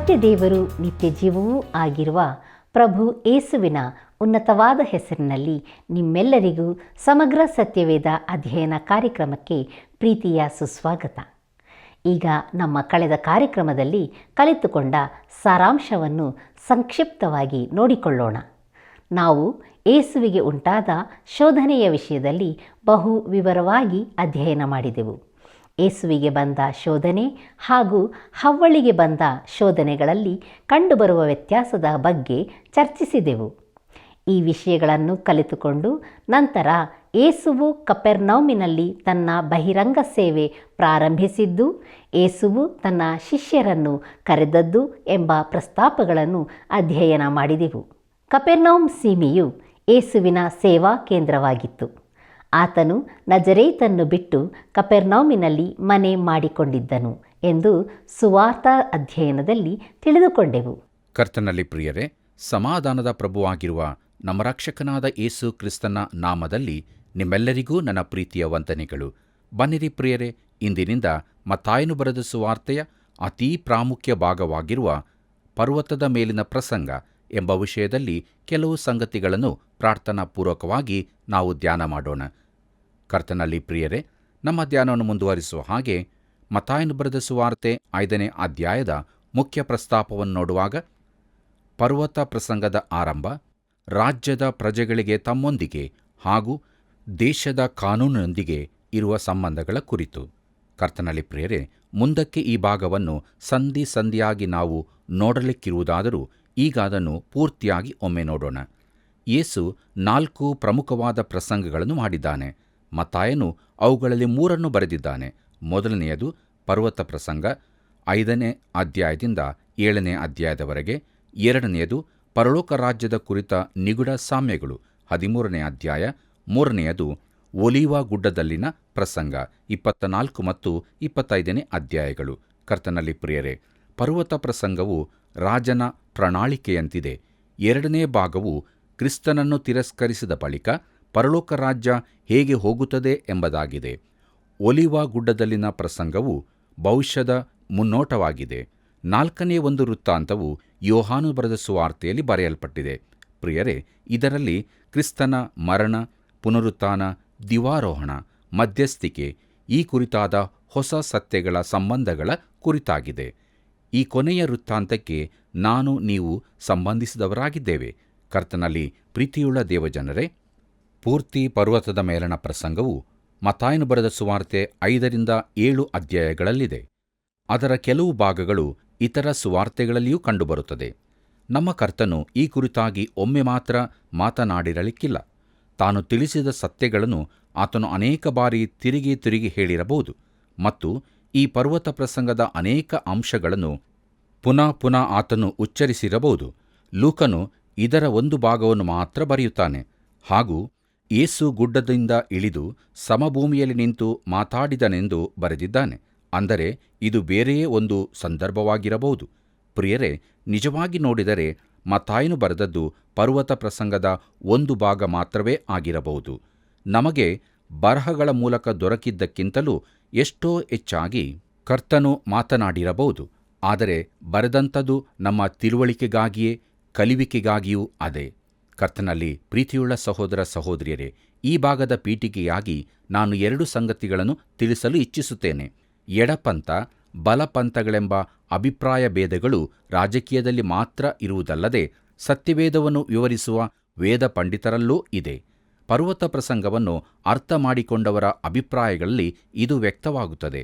ಸತ್ಯದೇವರು ನಿತ್ಯ ಜೀವವೂ ಆಗಿರುವ ಪ್ರಭು ಯೇಸುವಿನ ಉನ್ನತವಾದ ಹೆಸರಿನಲ್ಲಿ ನಿಮ್ಮೆಲ್ಲರಿಗೂ ಸಮಗ್ರ ಸತ್ಯವೇದ ಅಧ್ಯಯನ ಕಾರ್ಯಕ್ರಮಕ್ಕೆ ಪ್ರೀತಿಯ ಸುಸ್ವಾಗತ. ಈಗ ನಮ್ಮ ಕಳೆದ ಕಾರ್ಯಕ್ರಮದಲ್ಲಿ ಕಲಿತುಕೊಂಡ ಸಾರಾಂಶವನ್ನು ಸಂಕ್ಷಿಪ್ತವಾಗಿ ನೋಡಿಕೊಳ್ಳೋಣ. ನಾವು ಯೇಸುವಿಗೆ ಉಂಟಾದ ಶೋಧನೆಯ ವಿಷಯದಲ್ಲಿ ಬಹು ವಿವರವಾಗಿ ಅಧ್ಯಯನ ಮಾಡಿದೆವು. ಯೇಸುವಿಗೆ ಬಂದ ಶೋಧನೆ ಹಾಗೂ ಹವ್ವಳಿಗೆ ಬಂದ ಶೋಧನೆಗಳಲ್ಲಿ ಕಂಡುಬರುವ ವ್ಯತ್ಯಾಸದ ಬಗ್ಗೆ ಚರ್ಚಿಸಿದೆವು. ಈ ವಿಷಯಗಳನ್ನು ಕಲಿತುಕೊಂಡು ನಂತರ ಯೇಸುವು ಕಪೆರ್ನೌಮಿನಲ್ಲಿ ತನ್ನ ಬಹಿರಂಗ ಸೇವೆ ಪ್ರಾರಂಭಿಸಿದ್ದು, ಯೇಸುವು ತನ್ನ ಶಿಷ್ಯರನ್ನು ಕರೆದದ್ದು ಎಂಬ ಪ್ರಸ್ತಾಪಗಳನ್ನು ಅಧ್ಯಯನ ಮಾಡಿದೆವು. ಕಪೆರ್ನೌಮ್ ಸೀಮೆಯು ಯೇಸುವಿನ ಸೇವಾ ಕೇಂದ್ರವಾಗಿತ್ತು. ಆತನು ನಜರೇತನ್ನು ಬಿಟ್ಟು ಕಪೆರ್ನೌಮಿನಲ್ಲಿ ಮನೆ ಮಾಡಿಕೊಂಡಿದ್ದನು ಎಂದು ಸುವಾರ್ತ ಅಧ್ಯಯನದಲ್ಲಿ ತಿಳಿದುಕೊಂಡೆವು. ಕರ್ತನಲ್ಲಿ ಪ್ರಿಯರೇ, ಸಮಾಧಾನದ ಪ್ರಭುವಾಗಿರುವ ನಮ್ಮ ರಕ್ಷಕನಾದ ಯೇಸು ಕ್ರಿಸ್ತನ ನಾಮದಲ್ಲಿ ನಿಮ್ಮೆಲ್ಲರಿಗೂ ನನ್ನ ಪ್ರೀತಿಯ ವಂದನೆಗಳು. ಬನ್ನಿರಿ ಪ್ರಿಯರೇ, ಇಂದಿನಿಂದ ಮತ್ತಾಯನು ಬರೆದ ಸುವಾರ್ತೆಯ ಅತೀ ಪ್ರಾಮುಖ್ಯ ಭಾಗವಾಗಿರುವ ಪರ್ವತದ ಮೇಲಿನ ಪ್ರಸಂಗ ಎಂಬ ವಿಷಯದಲ್ಲಿ ಕೆಲವು ಸಂಗತಿಗಳನ್ನು ಪ್ರಾರ್ಥನಾಪೂರ್ವಕವಾಗಿ ನಾವು ಧ್ಯಾನ ಮಾಡೋಣ. ಕರ್ತನಲ್ಲಿ ಪ್ರಿಯರೇ, ನಮ್ಮ ಧ್ಯಾನವನ್ನು ಮುಂದುವರಿಸುವ ಹಾಗೆ ಮತ್ತಾಯನು ಬರೆದ ಸುವಾರ್ತೆ 5ನೇ ಅಧ್ಯಾಯದ ಮುಖ್ಯ ಪ್ರಸ್ತಾಪವನ್ನು ನೋಡುವಾಗ, ಪರ್ವತ ಪ್ರಸಂಗದ ಆರಂಭ, ರಾಜ್ಯದ ಪ್ರಜೆಗಳಿಗೆ ತಮ್ಮೊಂದಿಗೆ ಹಾಗೂ ದೇಶದ ಕಾನೂನಿನೊಂದಿಗೆ ಇರುವ ಸಂಬಂಧಗಳ ಕುರಿತು. ಕರ್ತನಲ್ಲಿ ಪ್ರಿಯರೇ, ಮುಂದಕ್ಕೆ ಈ ಭಾಗವನ್ನು ಸಂಧಿಯಾಗಿ ನಾವು ನೋಡಲಿಕ್ಕಿರುವುದಾದರೂ ಈಗ ಅದನ್ನು ಪೂರ್ತಿಯಾಗಿ ಒಮ್ಮೆ ನೋಡೋಣ. ಯೇಸು 4 ಪ್ರಮುಖವಾದ ಪ್ರಸಂಗಗಳನ್ನು ಮಾಡಿದ್ದಾನೆ. ಮತ್ತಾಯನು ಅವುಗಳಲ್ಲಿ 3 ಬರೆದಿದ್ದಾನೆ. ಮೊದಲನೆಯದು ಪರ್ವತ ಪ್ರಸಂಗ 5ನೇ ಅಧ್ಯಾಯದಿಂದ 7ನೇ ಅಧ್ಯಾಯದವರೆಗೆ. ಎರಡನೆಯದು ಪರಲೋಕ ರಾಜ್ಯದ ಕುರಿತ ನಿಗೂಢ ಸಾಮ್ಯಗಳು 13ನೇ ಅಧ್ಯಾಯ. ಮೂರನೆಯದು ಒಲಿವ ಗುಡ್ಡದಲ್ಲಿನ ಪ್ರಸಂಗ 24 ಮತ್ತು 25ನೇ ಅಧ್ಯಾಯಗಳು. ಕರ್ತನಲ್ಲಿ ಪ್ರಿಯರೇ, ಪರ್ವತ ಪ್ರಸಂಗವು ರಾಜನ ಪ್ರಣಾಳಿಕೆಯಂತಿದೆ. ಎರಡನೇ ಭಾಗವು ಕ್ರಿಸ್ತನನ್ನು ತಿರಸ್ಕರಿಸಿದ ಬಳಿಕ ಪರಲೋಕ ರಾಜ್ಯ ಹೇಗೆ ಹೋಗುತ್ತದೆ ಎಂಬುದಾಗಿದೆ. ಒಲಿವ ಗುಡ್ಡದಲ್ಲಿನ ಪ್ರಸಂಗವು ಭವಿಷ್ಯದ ಮುನ್ನೋಟವಾಗಿದೆ. 4ನೇ ಒಂದು ವೃತ್ತಾಂತವು ಯೋಹಾನು ಬರೆದ ಸುವಾರ್ತೆಯಲ್ಲಿ ಬರೆಯಲ್ಪಟ್ಟಿದೆ. ಪ್ರಿಯರೇ, ಇದರಲ್ಲಿ ಕ್ರಿಸ್ತನ ಮರಣ, ಪುನರುತ್ಥಾನ, ದಿವಾರೋಹಣ, ಮಧ್ಯಸ್ಥಿಕೆ ಈ ಕುರಿತಾದ ಹೊಸ ಸತ್ಯಗಳ ಸಂಬಂಧಗಳ ಕುರಿತಾಗಿದೆ. ಈ ಕೊನೆಯ ವೃತ್ತಾಂತಕ್ಕೆ ನೀವು ಸಂಬಂಧಿಸಿದವರಾಗಿದ್ದೇವೆ. ಕರ್ತನಲ್ಲಿ ಪ್ರೀತಿಯುಳ್ಳ ದೇವಜನರೇ, ಪೂರ್ತಿ ಪರ್ವತದ ಮೇಲಣ ಪ್ರಸಂಗವು ಮತ್ತಾಯನು ಬರೆದ ಸುವಾರ್ತೆ 5ರಿಂದ 7 ಅಧ್ಯಾಯಗಳಲ್ಲಿದೆ. ಅದರ ಕೆಲವು ಭಾಗಗಳು ಇತರ ಸುವಾರ್ತೆಗಳಲ್ಲಿಯೂ ಕಂಡುಬರುತ್ತದೆ. ನಮ್ಮ ಕರ್ತನು ಈ ಕುರಿತಾಗಿ ಒಮ್ಮೆ ಮಾತ್ರ ಮಾತನಾಡಿರಲಿಕ್ಕಿಲ್ಲ. ತಾನು ತಿಳಿಸಿದ ಸತ್ಯಗಳನ್ನು ಆತನು ಅನೇಕ ಬಾರಿ ತಿರುಗಿ ಹೇಳಿರಬಹುದು ಮತ್ತು ಈ ಪರ್ವತ ಪ್ರಸಂಗದ ಅನೇಕ ಅಂಶಗಳನ್ನು ಪುನಃ ಆತನು ಉಚ್ಚರಿಸಿರಬಹುದು. ಲೂಕನು ಇದರ ಒಂದು ಭಾಗವನ್ನು ಮಾತ್ರ ಬರೆಯುತ್ತಾನೆ. ಹಾಗೂ ಯೇಸು ಗುಡ್ಡದಿಂದ ಇಳಿದು ಸಮಭೂಮಿಯಲ್ಲಿ ನಿಂತು ಮಾತಾಡಿದನೆಂದು ಬರೆದಿದ್ದಾನೆ. ಅಂದರೆ ಇದು ಬೇರೆಯೇ ಒಂದು ಸಂದರ್ಭವಾಗಿರಬಹುದು. ಪ್ರಿಯರೇ, ನಿಜವಾಗಿ ನೋಡಿದರೆ ಮತ್ತಾಯನು ಬರೆದದ್ದು ಪರ್ವತ ಪ್ರಸಂಗದ ಒಂದು ಭಾಗ ಮಾತ್ರವೇ ಆಗಿರಬಹುದು. ನಮಗೆ ಬರಹಗಳ ಮೂಲಕ ದೊರಕಿದ್ದಕ್ಕಿಂತಲೂ ಎಷ್ಟೋ ಹೆಚ್ಚಾಗಿ ಕರ್ತನು ಮಾತನಾಡಿರಬಹುದು. ಆದರೆ ಬರೆದಂಥದ್ದು ನಮ್ಮ ತಿಳುವಳಿಕೆಗಾಗಿಯೇ, ಕಲಿವಿಕೆಗಾಗಿಯೂ ಅದೇ. ಕರ್ತನಲ್ಲಿ ಪ್ರೀತಿಯುಳ್ಳ ಸಹೋದರ ಸಹೋದರಿಯರೇ, ಈ ಭಾಗದ ಪೀಠಿಕೆಯಾಗಿ ನಾನು 2 ಸಂಗತಿಗಳನ್ನು ತಿಳಿಸಲು ಇಚ್ಛಿಸುತ್ತೇನೆ. ಎಡಪಂಥ, ಬಲಪಂಥಗಳೆಂಬ ಅಭಿಪ್ರಾಯ ಭೇದಗಳು ರಾಜಕೀಯದಲ್ಲಿ ಮಾತ್ರ ಇರುವುದಲ್ಲದೆ ಸತ್ಯವೇದವನ್ನು ವಿವರಿಸುವ ವೇದ ಪಂಡಿತರಲ್ಲೂ ಇದೆ. ಪರ್ವತ ಪ್ರಸಂಗವನ್ನು ಅರ್ಥ ಮಾಡಿಕೊಂಡವರ ಅಭಿಪ್ರಾಯಗಳಲ್ಲಿ ಇದು ವ್ಯಕ್ತವಾಗುತ್ತದೆ.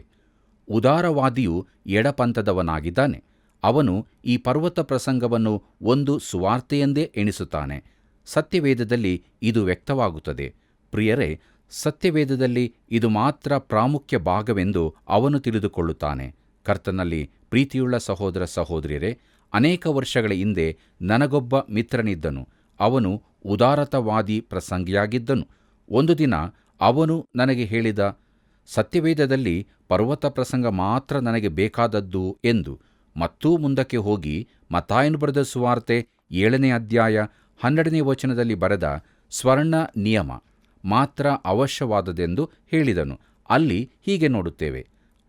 ಉದಾರವಾದಿಯು ಎಡಪಂಥದವನಾಗಿದ್ದಾನೆ. ಅವನು ಈ ಪರ್ವತ ಪ್ರಸಂಗವನ್ನು ಒಂದು ಸುವಾರ್ತೆಯೆಂದೇ ಎಣಿಸುತ್ತಾನೆ. ಸತ್ಯವೇದದಲ್ಲಿ ಇದು ವ್ಯಕ್ತವಾಗುತ್ತದೆ. ಪ್ರಿಯರೇ, ಸತ್ಯವೇದದಲ್ಲಿ ಇದು ಮಾತ್ರ ಪ್ರಾಮುಖ್ಯ ಭಾಗವೆಂದು ಅವನು ತಿಳಿದುಕೊಳ್ಳುತ್ತಾನೆ. ಕರ್ತನಲ್ಲಿ ಪ್ರೀತಿಯುಳ್ಳ ಸಹೋದರ ಸಹೋದರಿಯರೇ, ಅನೇಕ ವರ್ಷಗಳ ಹಿಂದೆ ನನಗೊಬ್ಬ ಮಿತ್ರನಿದ್ದನು. ಅವನು ಉದಾರತಾವಾದಿ ಪ್ರಸಂಗಿಯಾಗಿದ್ದನು. ಒಂದು ದಿನ ಅವನು ನನಗೆ ಹೇಳಿದ, ಸತ್ಯವೇದದಲ್ಲಿ ಪರ್ವತ ಪ್ರಸಂಗ ಮಾತ್ರ ನನಗೆ ಬೇಕಾದದ್ದು ಎಂದು. ಮತ್ತೂ ಮುಂದಕ್ಕೆ ಹೋಗಿ ಮತ್ತಾಯನು ಬರೆದ ಸುವಾರ್ತೆ 7ನೇ ಅಧ್ಯಾಯ 12ನೇ ವಚನದಲ್ಲಿ ಬರೆದ ಸ್ವರ್ಣ ನಿಯಮ ಮಾತ್ರ ಅವಶ್ಯವಾದದೆಂದು ಹೇಳಿದನು. ಅಲ್ಲಿ ಹೀಗೆ ನೋಡುತ್ತೇವೆ,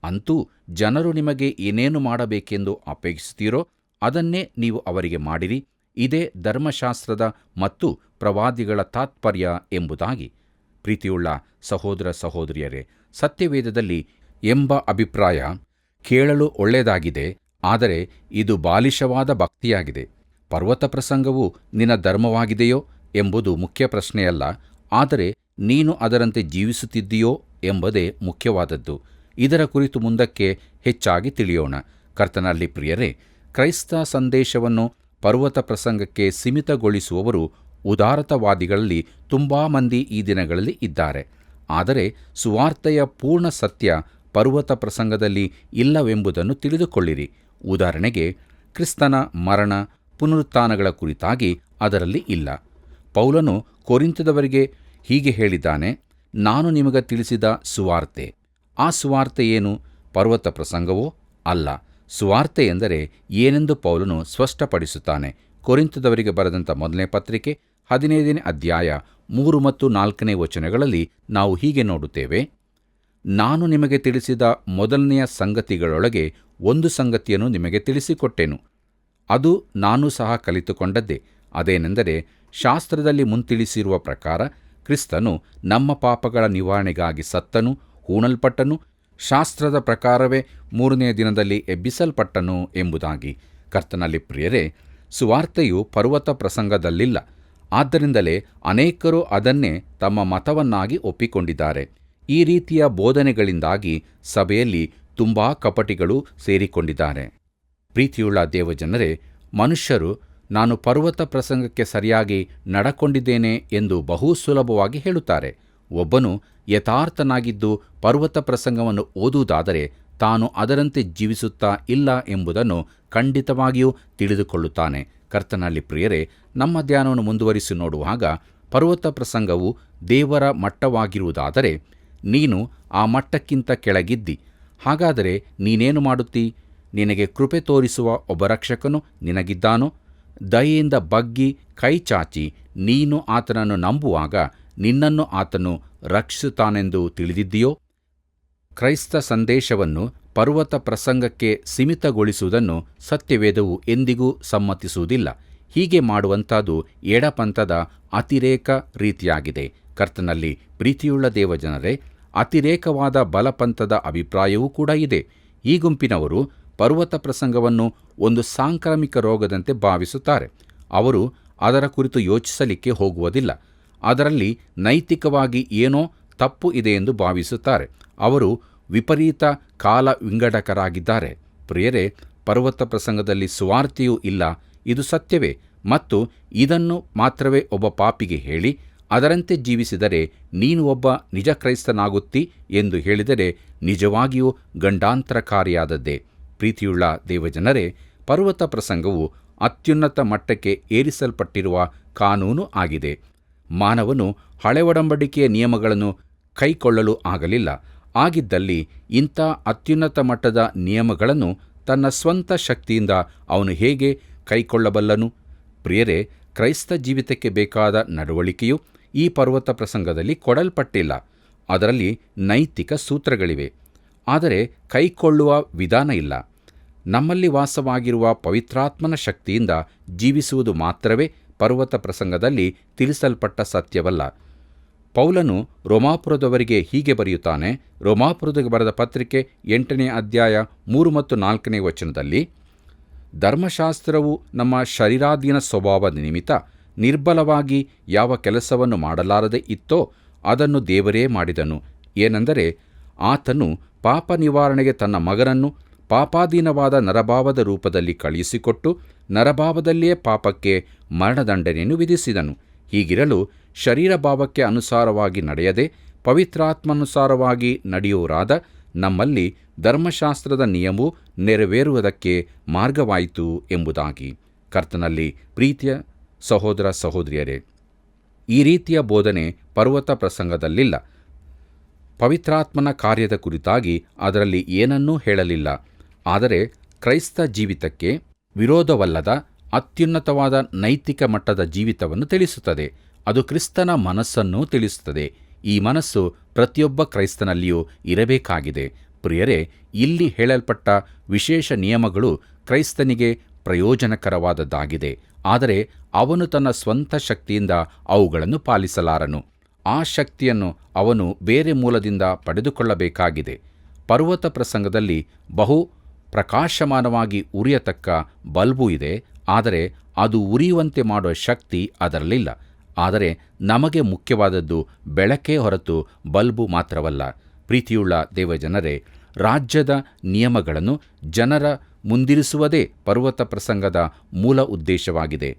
ಅಂತೂ ಜನರು ನಿಮಗೆ ಏನೇನು ಮಾಡಬೇಕೆಂದು ಅಪೇಕ್ಷಿಸುತ್ತೀರೋ ಅದನ್ನೇ ನೀವು ಅವರಿಗೆ ಮಾಡಿರಿ. ಇದೇ ಧರ್ಮಶಾಸ್ತ್ರದ ಮತ್ತು ಪ್ರವಾದಿಗಳ ತಾತ್ಪರ್ಯ ಎಂಬುದಾಗಿ. ಪ್ರೀತಿಯುಳ್ಳ ಸಹೋದರ ಸಹೋದರಿಯರೇ, ಸತ್ಯವೇದದಲ್ಲಿ ಎಂಬ ಅಭಿಪ್ರಾಯ ಕೇಳಲು ಒಳ್ಳೆಯದಾಗಿದೆ, ಆದರೆ ಇದು ಬಾಲಿಶವಾದ ಭಕ್ತಿಯಾಗಿದೆ. ಪರ್ವತ ಪ್ರಸಂಗವು ನಿನ್ನ ಧರ್ಮವಾಗಿದೆಯೋ ಎಂಬುದು ಮುಖ್ಯ ಪ್ರಶ್ನೆಯಲ್ಲ, ಆದರೆ ನೀನು ಅದರಂತೆ ಜೀವಿಸುತ್ತಿದ್ದೀಯೋ ಎಂಬುದೇ ಮುಖ್ಯವಾದದ್ದು. ಇದರ ಕುರಿತು ಮುಂದಕ್ಕೆ ಹೆಚ್ಚಾಗಿ ತಿಳಿಯೋಣ. ಕರ್ತನಲ್ಲಿ ಪ್ರಿಯರೇ, ಕ್ರೈಸ್ತ ಸಂದೇಶವನ್ನು ಪರ್ವತ ಪ್ರಸಂಗಕ್ಕೆ ಸೀಮಿತಗೊಳಿಸುವವರು ಉದಾರತವಾದಿಗಳಲ್ಲಿ ತುಂಬಾ ಮಂದಿ ಈ ದಿನಗಳಲ್ಲಿ ಇದ್ದಾರೆ. ಆದರೆ ಸುವಾರ್ತೆಯ ಪೂರ್ಣ ಸತ್ಯ ಪರ್ವತ ಪ್ರಸಂಗದಲ್ಲಿ ಇಲ್ಲವೆಂಬುದನ್ನು ತಿಳಿದುಕೊಳ್ಳಿರಿ. ಉದಾಹರಣೆಗೆ, ಕ್ರಿಸ್ತನ ಮರಣ ಪುನರುತ್ಥಾನಗಳ ಕುರಿತಾಗಿ ಅದರಲ್ಲಿ ಇಲ್ಲ. ಪೌಲನು ಕೊರಿಂಥದವರಿಗೆ ಹೀಗೆ ಹೇಳಿದ್ದಾನೆ, ನಾನು ನಿಮಗೆ ತಿಳಿಸಿದ ಸುವಾರ್ತೆ. ಆ ಸುವಾರ್ತೆ ಏನು? ಪರ್ವತ ಪ್ರಸಂಗವೋ? ಅಲ್ಲ. ಸುವಾರ್ತೆ ಎಂದರೆ ಏನೆಂದು ಪೌಲನು ಸ್ಪಷ್ಟಪಡಿಸುತ್ತಾನೆ. ಕೊರಿಂಥದವರಿಗೆ ಬರೆದಂಥ ಮೊದಲನೇ ಪತ್ರಿಕೆ 15ನೇ ಅಧ್ಯಾಯ 3 ಮತ್ತು 4ನೇ ವಚನಗಳಲ್ಲಿ ನಾವು ಹೀಗೆ ನೋಡುತ್ತೇವೆ. ನಾನು ನಿಮಗೆ ತಿಳಿಸಿದ ಮೊದಲನೆಯ ಸಂಗತಿಗಳೊಳಗೆ ಒಂದು ಸಂಗತಿಯನ್ನು ನಿಮಗೆ ತಿಳಿಸಿಕೊಟ್ಟೆನು. ಅದು ನಾನು ಸಹ ಕಲಿತುಕೊಂಡದ್ದೇ. ಅದೇನೆಂದರೆ, ಶಾಸ್ತ್ರದಲ್ಲಿ ಮುಂತಿಳಿಸಿರುವ ಪ್ರಕಾರ ಕ್ರಿಸ್ತನು ನಮ್ಮ ಪಾಪಗಳ ನಿವಾರಣೆಗಾಗಿ ಸತ್ತನು, ಹೂಣಲ್ಪಟ್ಟನು, ಶಾಸ್ತ್ರದ ಪ್ರಕಾರವೇ 3ನೇ ದಿನದಲ್ಲಿ ಎಬ್ಬಿಸಲ್ಪಟ್ಟನು ಎಂಬುದಾಗಿ. ಕರ್ತನಲ್ಲಿ ಪ್ರಿಯರೇ, ಸುವಾರ್ತೆಯು ಪರ್ವತ ಪ್ರಸಂಗದಲ್ಲಿಲ್ಲ. ಆದ್ದರಿಂದಲೇ ಅನೇಕರು ಅದನ್ನೇ ತಮ್ಮ ಮತವನ್ನಾಗಿ ಒಪ್ಪಿಕೊಂಡಿದ್ದಾರೆ. ಈ ರೀತಿಯ ಬೋಧನೆಗಳಿಂದಾಗಿ ಸಭೆಯಲ್ಲಿ ತುಂಬಾ ಕಪಟಿಗಳು ಸೇರಿಕೊಂಡಿದ್ದಾರೆ. ಪ್ರೀತಿಯುಳ್ಳ ದೇವಜನರೇ, ಮನುಷ್ಯರು ನಾನು ಪರ್ವತ ಪ್ರಸಂಗಕ್ಕೆ ಸರಿಯಾಗಿ ನಡಕೊಂಡಿದ್ದೇನೆ ಎಂದು ಬಹು ಸುಲಭವಾಗಿ ಹೇಳುತ್ತಾರೆ. ಒಬ್ಬನು ಯಥಾರ್ಥನಾಗಿದ್ದು ಪರ್ವತ ಪ್ರಸಂಗವನ್ನು ಓದುವುದಾದರೆ ತಾನು ಅದರಂತೆ ಜೀವಿಸುತ್ತಾ ಇಲ್ಲ ಎಂಬುದನ್ನು ಖಂಡಿತವಾಗಿಯೂ ತಿಳಿದುಕೊಳ್ಳುತ್ತಾನೆ. ಕರ್ತನಲ್ಲಿ ಪ್ರಿಯರೇ, ನಮ್ಮ ಧ್ಯಾನವನ್ನು ಮುಂದುವರಿಸಿ ನೋಡುವಾಗ ಪರ್ವತ ಪ್ರಸಂಗವು ದೇವರ ಮಟ್ಟವಾಗಿರುವುದಾದರೆ ನೀನು ಆ ಮಟ್ಟಕ್ಕಿಂತ ಕೆಳಗಿದ್ದಿ. ಹಾಗಾದರೆ ನೀನೇನು ಮಾಡುತ್ತೀ? ನಿನಗೆ ಕೃಪೆ ತೋರಿಸುವ ಒಬ್ಬ ರಕ್ಷಕನು ನಿನಗಿದ್ದಾನೋ? ದಯೆಯಿಂದ ಬಗ್ಗಿ ಕೈ ಚಾಚಿ ನೀನು ಆತನನ್ನು ನಂಬುವಾಗ ನಿನ್ನನ್ನು ಆತನು ರಕ್ಷಿಸುತ್ತಾನೆಂದು ತಿಳಿದಿದ್ದೀಯೋ? ಕ್ರೈಸ್ತ ಸಂದೇಶವನ್ನು ಪರ್ವತ ಪ್ರಸಂಗಕ್ಕೆ ಸೀಮಿತಗೊಳಿಸುವುದನ್ನು ಸತ್ಯವೇದವು ಎಂದಿಗೂ ಸಮ್ಮತಿಸುವುದಿಲ್ಲ. ಹೀಗೆ ಮಾಡುವಂಥದ್ದು ಎಡಪಂಥದ ಅತಿರೇಕ ರೀತಿಯಾಗಿದೆ. ಕರ್ತನಲ್ಲಿ ಪ್ರೀತಿಯುಳ್ಳ ದೇವಜನರೇ, ಅತಿರೇಕವಾದ ಬಲಪಂಥದ ಅಭಿಪ್ರಾಯವೂ ಕೂಡ ಇದೆ. ಈ ಗುಂಪಿನವರು ಪರ್ವತ ಪ್ರಸಂಗವನ್ನು ಒಂದು ಸಾಂಕ್ರಾಮಿಕ ರೋಗದಂತೆ ಭಾವಿಸುತ್ತಾರೆ. ಅವರು ಅದರ ಕುರಿತು ಯೋಚಿಸಲಿಕ್ಕೆ ಹೋಗುವುದಿಲ್ಲ. ಅದರಲ್ಲಿ ನೈತಿಕವಾಗಿ ಏನೋ ತಪ್ಪು ಇದೆ ಎಂದು ಭಾವಿಸುತ್ತಾರೆ. ಅವರು ವಿಪರೀತ ಕಾಲ ವಿಂಗಡಕರಾಗಿದ್ದಾರೆ. ಪ್ರಿಯರೇ, ಪರ್ವತ ಪ್ರಸಂಗದಲ್ಲಿ ಸುವಾರ್ತೆಯೂ ಇಲ್ಲ, ಇದು ಸತ್ಯವೇ. ಮತ್ತು ಇದನ್ನು ಮಾತ್ರವೇ ಒಬ್ಬ ಪಾಪಿಗೆ ಹೇಳಿ ಅದರಂತೆ ಜೀವಿಸಿದರೆ ನೀನು ಒಬ್ಬ ನಿಜ ಕ್ರೈಸ್ತನಾಗುತ್ತಿ ಎಂದು ಹೇಳಿದರೆ ನಿಜವಾಗಿಯೂ ಗಂಡಾಂತರಕಾರಿಯಾದದ್ದೇ. ಪ್ರೀತಿಯುಳ್ಳ ದೇವಜನರೇ, ಪರ್ವತ ಪ್ರಸಂಗವು ಅತ್ಯುನ್ನತ ಮಟ್ಟಕ್ಕೆ ಏರಿಸಲ್ಪಟ್ಟಿರುವ ಕಾನೂನು ಆಗಿದೆ. ಮಾನವನು ಹಳೆ ಒಡಂಬಡಿಕೆಯ ನಿಯಮಗಳನ್ನು ಕೈಕೊಳ್ಳಲು ಆಗಲಿಲ್ಲ. ಆಗಿದ್ದಲ್ಲಿ ಇಂಥ ಅತ್ಯುನ್ನತ ಮಟ್ಟದ ನಿಯಮಗಳನ್ನು ತನ್ನ ಸ್ವಂತ ಶಕ್ತಿಯಿಂದ ಅವನು ಹೇಗೆ ಕೈಕೊಳ್ಳಬಲ್ಲನು? ಪ್ರಿಯರೇ, ಕ್ರೈಸ್ತ ಜೀವಿತಕ್ಕೆ ಬೇಕಾದ ನಡವಳಿಕೆಯು ಈ ಪರ್ವತ ಪ್ರಸಂಗದಲ್ಲಿ ಕೊಡಲ್ಪಟ್ಟಿಲ್ಲ. ಅದರಲ್ಲಿ ನೈತಿಕ ಸೂತ್ರಗಳಿವೆ, ಆದರೆ ಕೈಕೊಳ್ಳುವ ವಿಧಾನ ಇಲ್ಲ. ನಮ್ಮಲ್ಲಿ ವಾಸವಾಗಿರುವ ಪವಿತ್ರಾತ್ಮನ ಶಕ್ತಿಯಿಂದ ಜೀವಿಸುವುದು ಮಾತ್ರವೇ ಪರ್ವತ ಪ್ರಸಂಗದಲ್ಲಿ ತಿಳಿಸಲ್ಪಟ್ಟ ಸತ್ಯವಲ್ಲ. ಪೌಲನು ರೋಮಾಪುರದವರಿಗೆ ಹೀಗೆ ಬರೆಯುತ್ತಾನೆ. ರೋಮಾಪುರದವರಿಗೆ ಬರೆದ ಪತ್ರಿಕೆ 8ನೇ ಅಧ್ಯಾಯ 3 ಮತ್ತು 4ನೇ ವಚನದಲ್ಲಿ, ಧರ್ಮಶಾಸ್ತ್ರವು ನಮ್ಮ ಶರೀರಾಧೀನ ಸ್ವಭಾವದ ನಿಮಿತ್ತ ನಿರ್ಬಲವಾಗಿ ಯಾವ ಕೆಲಸವನ್ನು ಮಾಡಲಾರದೆ ಇತ್ತೋ ಅದನ್ನು ದೇವರೇ ಮಾಡಿದನು. ಏನೆಂದರೆ, ಆತನು ಪಾಪ ನಿವಾರಣೆಗೆ ತನ್ನ ಮಗನನ್ನು ಪಾಪಾಧೀನವಾದ ನರಭಾವದ ರೂಪದಲ್ಲಿ ಕಳುಹಿಸಿಕೊಟ್ಟು ನರಭಾವದಲ್ಲಿಯೇ ಪಾಪಕ್ಕೆ ಮರಣದಂಡನೆಯನ್ನು ವಿಧಿಸಿದನು. ಹೀಗಿರಲು ಶರೀರ ಭಾವಕ್ಕೆ ಅನುಸಾರವಾಗಿ ನಡೆಯದೆ ಪವಿತ್ರಾತ್ಮಾನುಸಾರವಾಗಿ ನಡೆಯುವರಾದ ನಮ್ಮಲ್ಲಿ ಧರ್ಮಶಾಸ್ತ್ರದ ನಿಯಮವು ನೆರವೇರುವುದಕ್ಕೆ ಮಾರ್ಗವಾಯಿತು ಎಂಬುದಾಗಿ. ಕರ್ತನಲ್ಲಿ ಪ್ರೀತಿಯ ಸಹೋದರ ಸಹೋದರಿಯರೇ, ಈ ರೀತಿಯ ಬೋಧನೆ ಪರ್ವತ ಪ್ರಸಂಗದಲ್ಲಿಲ್ಲ. ಪವಿತ್ರಾತ್ಮನ ಕಾರ್ಯದ ಕುರಿತಾಗಿ ಅದರಲ್ಲಿ ಏನನ್ನೂ ಹೇಳಲಿಲ್ಲ. ಆದರೆ ಕ್ರೈಸ್ತ ಜೀವಿತಕ್ಕೆ ವಿರೋಧವಲ್ಲದ ಅತ್ಯುನ್ನತವಾದ ನೈತಿಕ ಮಟ್ಟದ ಜೀವಿತವನ್ನು ತಿಳಿಸುತ್ತದೆ. ಅದು ಕ್ರಿಸ್ತನ ಮನಸ್ಸನ್ನು ತಿಳಿಸುತ್ತದೆ. ಈ ಮನಸ್ಸು ಪ್ರತಿಯೊಬ್ಬ ಕ್ರೈಸ್ತನಲ್ಲಿಯೂ ಇರಬೇಕಾಗಿದೆ. ಪ್ರಿಯರೇ, ಇಲ್ಲಿ ಹೇಳಲ್ಪಟ್ಟ ವಿಶೇಷ ನಿಯಮಗಳು ಕ್ರೈಸ್ತನಿಗೆ ಪ್ರಯೋಜನಕರವಾದದ್ದಾಗಿದೆ. ಆದರೆ ಅವನು ತನ್ನ ಸ್ವಂತ ಶಕ್ತಿಯಿಂದ ಅವುಗಳನ್ನು ಪಾಲಿಸಲಾರನು. ಆ ಶಕ್ತಿಯನ್ನು ಅವನು ಬೇರೆ ಮೂಲದಿಂದ ಪಡೆದುಕೊಳ್ಳಬೇಕಾಗಿದೆ. ಪರ್ವತ ಪ್ರಸಂಗದಲ್ಲಿ ಬಹು ಪ್ರಕಾಶಮಾನವಾಗಿ ಉರಿಯತಕ್ಕ ಬಲ್ಬು ಇದೆ, ಆದರೆ ಅದು ಉರಿಯುವಂತೆ ಮಾಡುವ ಶಕ್ತಿ ಅದರಲ್ಲಿಲ್ಲ. ಆದರೆ ನಮಗೆ ಮುಖ್ಯವಾದದ್ದು ಬೆಳಕೇ ಹೊರತು ಬಲ್ಬು ಮಾತ್ರವಲ್ಲ. ಪ್ರೀತಿಯುಳ್ಳ ದೇವಜನರೇ, ರಾಜ್ಯದ ನಿಯಮಗಳನ್ನು ಜನರ ಮುಂದಿರಿಸುವುದೇ ಪರ್ವತ ಪ್ರಸಂಗದ ಮೂಲ ಉದ್ದೇಶವಾಗಿದೆ.